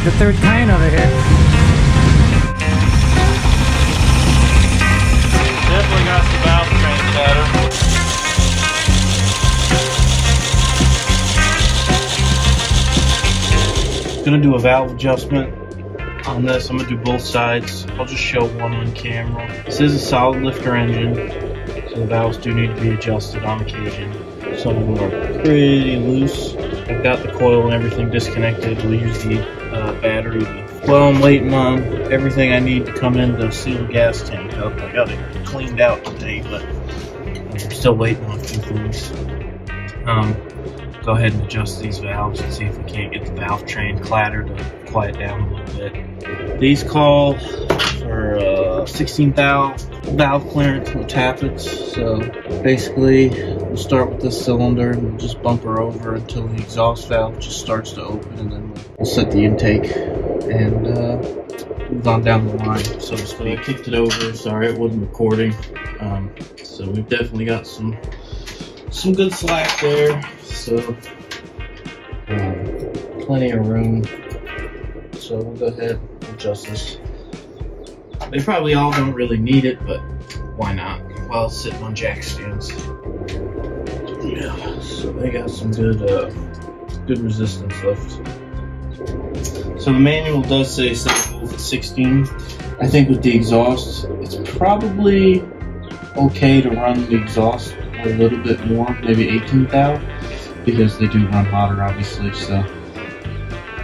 the third kind over here. Definitely got some valve train chatter. Gonna do a valve adjustment on this. I'm gonna do both sides. I'll just show one on camera. This is a solid lifter engine, so the valves do need to be adjusted on occasion. Some of them are pretty loose. I've got the coil and everything disconnected. We'll use the battery. Well, I'm waiting on everything I need to come in to seal the gas tank up. I got it cleaned out today, but I'm still waiting on a few things. Go ahead and adjust these valves and see if we can't get the valve train clatter to quiet down a little bit. These call for 16 valve clearance with tappets. So basically, we'll start with this cylinder and we'll just bump her over until the exhaust valve just starts to open, and then we'll set the intake and move on down the line, so to speak. I kicked it over. Sorry, it wasn't recording. So we've definitely got some good slack there. So plenty of room. So we'll go ahead and adjust this. They probably all don't really need it, but why not? While it's sitting on jack stands. Yeah, so they got some good resistance lift. So the manual does say set both at 16. I think with the exhaust, it's probably okay to run the exhaust a little bit more, maybe 18 thou, because they do run hotter, obviously. So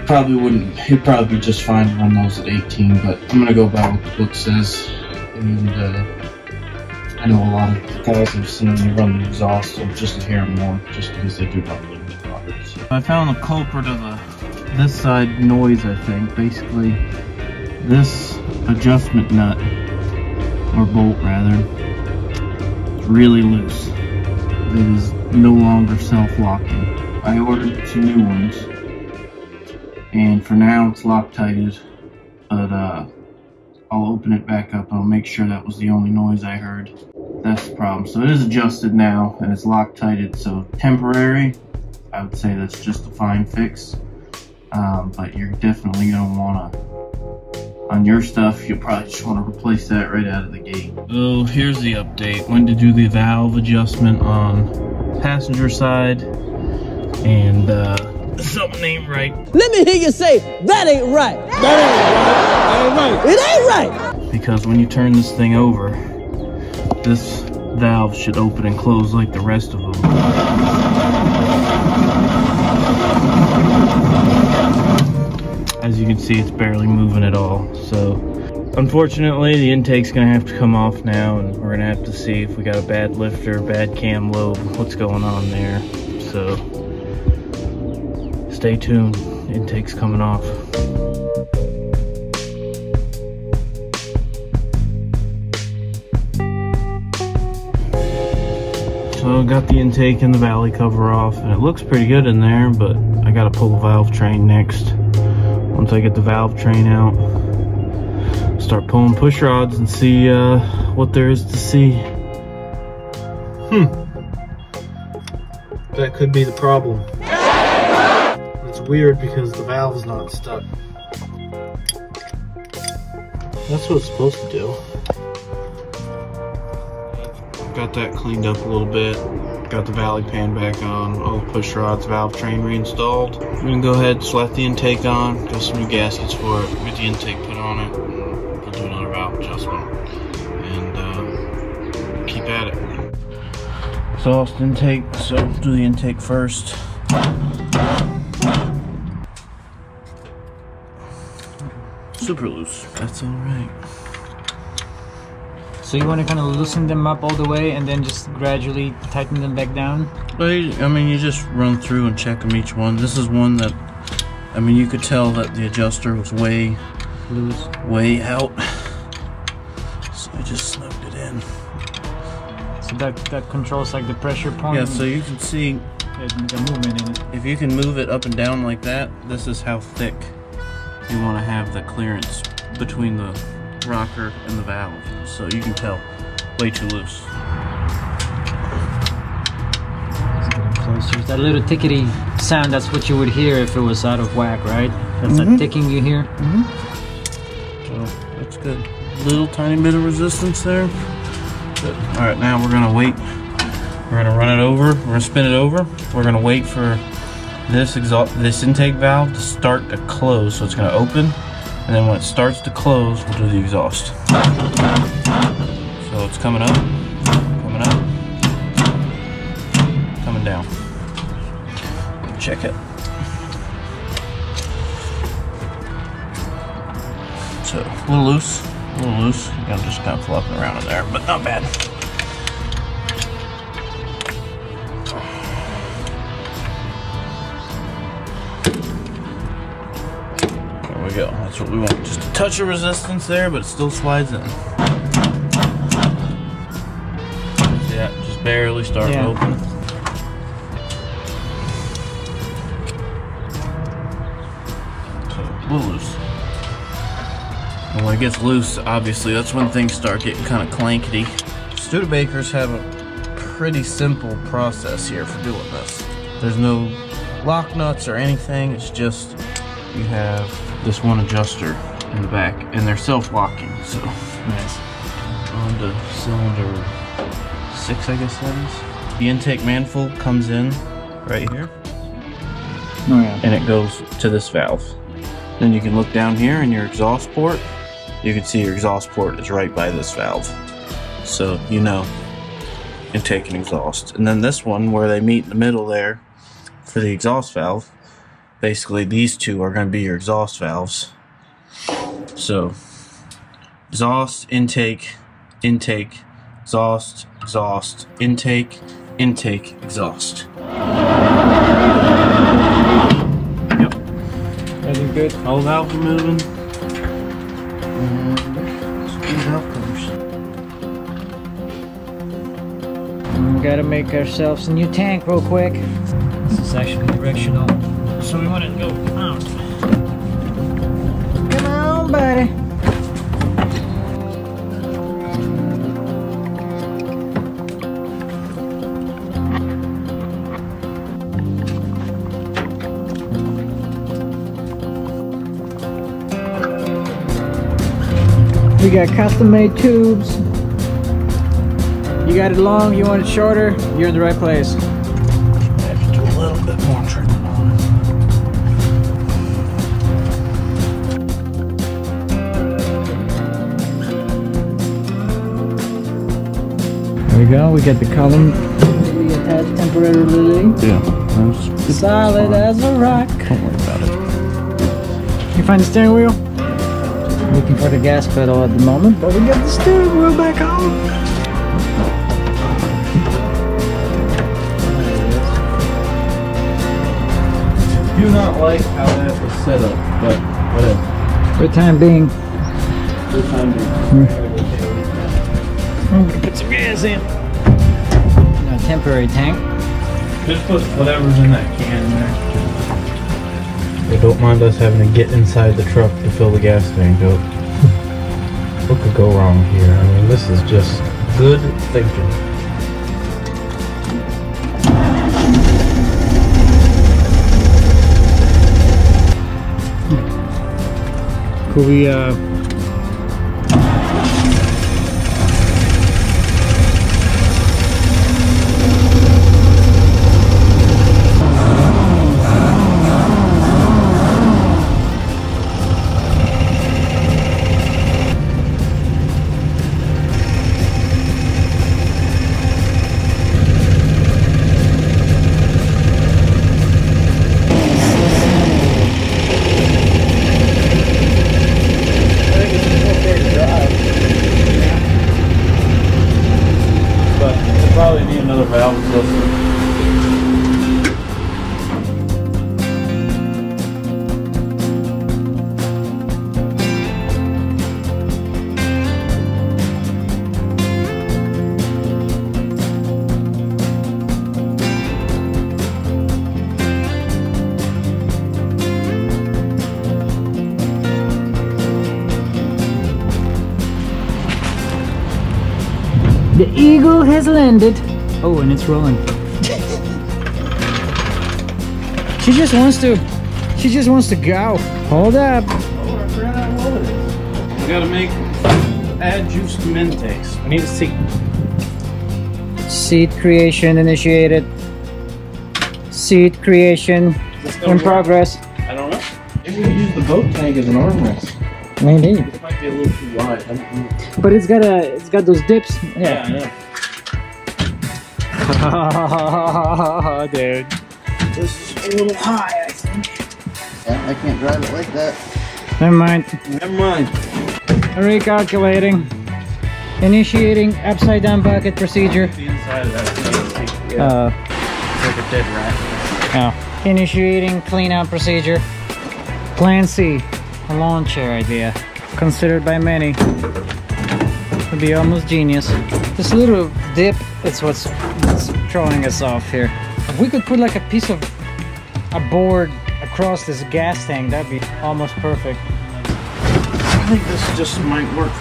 it'd probably be just fine to run those at 18. But I'm gonna go by what the book says, and I know a lot of guys have seen me run the exhaust, so just a hair more, just because they do run a little bit hotter. So I found the culprit of this side noise. I think basically this adjustment nut, or bolt rather, is really loose. It is no longer self-locking. I ordered some new ones, and for now it's Loctited, but I'll open it back up. I'll make sure that was the only noise I heard. That's the problem. So it is adjusted now, and it's Loctited, so temporary. I would say that's just a fine fix, but you're definitely going to want to, on your stuff, you'll probably just want to replace that right out of the gate. Oh, here's the update. Went to do the valve adjustment on passenger side, and something ain't right. Let me hear you say, that ain't right. That ain't right. It ain't right. Because when you turn this thing over, this valve should open and close like the rest of them. As you can see, it's barely moving at all. So unfortunately, the intake's gonna have to come off now, and we're gonna have to see if we got a bad lifter, bad cam lobe, what's going on there. So stay tuned, intake's coming off. So got the intake and the valley cover off, and it looks pretty good in there, but I gotta pull the valve train next. Once I get the valve train out, start pulling push rods and see what there is to see. That could be the problem. It's weird because the valve's not stuck. That's what it's supposed to do. Got that cleaned up a little bit. Got the valley pan back on, all the push rods, valve train reinstalled. I'm gonna go ahead, slap the intake on, got some new gaskets for it, get the intake put on it, we'll do another valve adjustment, and keep at it. Exhaust intake, so do the intake first. Super loose. That's alright. So you want to kind of loosen them up all the way and then just gradually tighten them back down? Well, I mean, you just run through and check them each one. This is one that, I mean, you could tell that the adjuster was way Loose. Way out. So I just snugged it in. So that controls like the pressure point? Yeah, so you can see the movement in it. if you can move it up and down like that, this is how thick you want to have the clearance between the rocker and the valve. So you can tell, way too loose. Let's get it it's just that little tickety sound. That's what you would hear if it was out of whack, right? That's that ticking you hear. So that's good. Little tiny bit of resistance there. Good. All right, now we're gonna wait. We're gonna run it over. We're gonna spin it over. We're gonna wait for this intake valve to start to close. So it's gonna open, and then when it starts to close, we'll do the exhaust. So it's coming up, coming up, coming down. Check it. So a little loose, a little loose. I'm just kind of flopping around in there, but not bad. There we go. That's what we want. Just a touch of resistance there, but it still slides in. Yeah, just barely starting to open. So a little loose. And when it gets loose, obviously, that's when things start getting kind of clankety. Studebakers have a pretty simple process here for doing this. There's no lock nuts or anything. It's just you have this one adjuster in the back, and they're self-locking. So Nice. on to cylinder 6, I guess that is. The intake manifold comes in right here, Oh yeah. and it goes to this valve. Then you can look down here in your exhaust port. You can see your exhaust port is right by this valve. So you know, intake and exhaust. And then this one where they meet in the middle there for the exhaust valve, basically these two are going to be your exhaust valves. So exhaust, intake, intake, exhaust, exhaust, intake, intake, exhaust. Yep. Everything good? All valves are moving. And screw valve covers. We gotta make ourselves a new tank real quick. This is actually directional, so we want it to go out. Come on, buddy. We got custom-made tubes. You got it long, you want it shorter, you're in the right place. I have to do a little bit more trimming on it. There we go, we got the column attached temporarily. Yeah, Solid as a rock. don't worry about it. You find the steering wheel? Looking for the gas pedal at the moment, but we got the steering wheel back on. Do not like how that was set up, but whatever. For the time being. For the time being. I'm gonna put some gas in. A temporary tank. Just put whatever's in that can there. They don't mind us having to get inside the truck to fill the gas tank up. What could go wrong here? I mean, this is just good thinking. Could we Probably need another valve adjuster. The eagle has landed. Oh, and it's rolling. She just wants to go. Hold up. Oh, I forgot how low it is. We gotta add juice to intakes. I need a seat. Seat creation initiated. Seat creation in progress. I don't know. Maybe we use the boat tank as an armrest. Maybe. It might be a little too wide. I don't know. But it's got those dips. Yeah, I know. Dude. This is a little high, I think. Yeah, I can't drive it like that. Never mind. Never mind. Recalculating. Initiating upside down bucket procedure. The inside of that. Yeah. It's like a dead rat. Oh. Initiating clean out procedure. Plan C. A lawn chair idea. Considered by many. Would be almost genius. This little dip is what's throwing us off here. If we could put like a board across this gas tank, that'd be almost perfect. I think this just might work.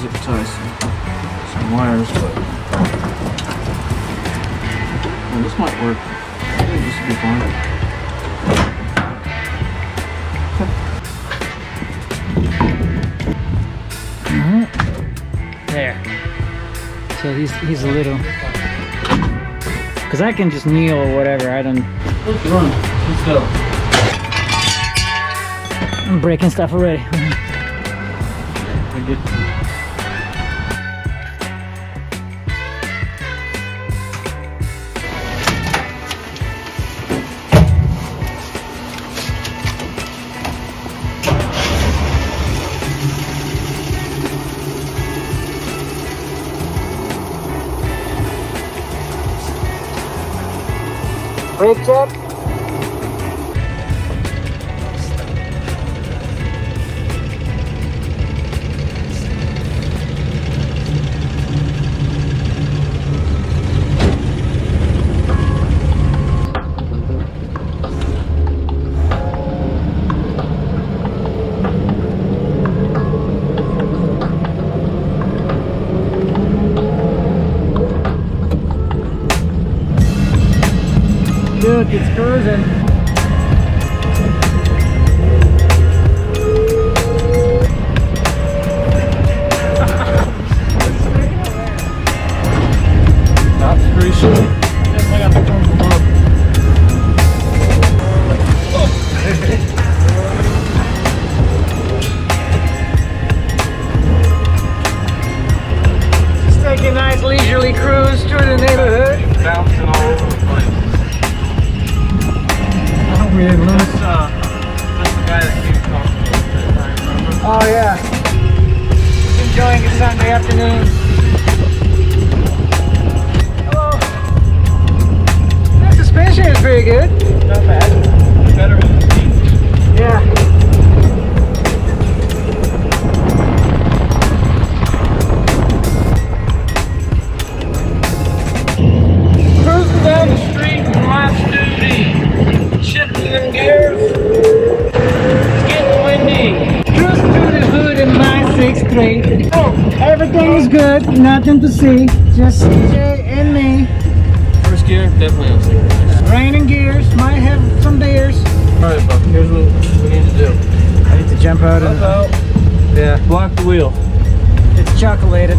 Zip tie some wires, but well, this might work. I think this would be fine. There. So he's a little, because I can just kneel or whatever. I don't. Let's run. Let's go. I'm breaking stuff already. We did. Brake check. Look, it's cruising. That's pretty sure. I got the purple up. Just take a nice leisurely cruise through the neighborhood. Bouncing all over the place. Really loose. That's the guy that came talking to us that time, remember? Oh yeah. Enjoying a Sunday afternoon. Hello. The suspension is pretty good. Not bad. Better than the seat. Yeah. Cruising down the street in my Studebaker. Shifting them gears. It's getting windy. Cruise through the hood in my 6'3". Oh, everything is good. Nothing to see. Just CJ and me. First gear, definitely on 6. Raining gears. Might have some beers. Alright, Buck, here's what we need to do. I need to jump out and Yeah, block the wheel. it's chocolated.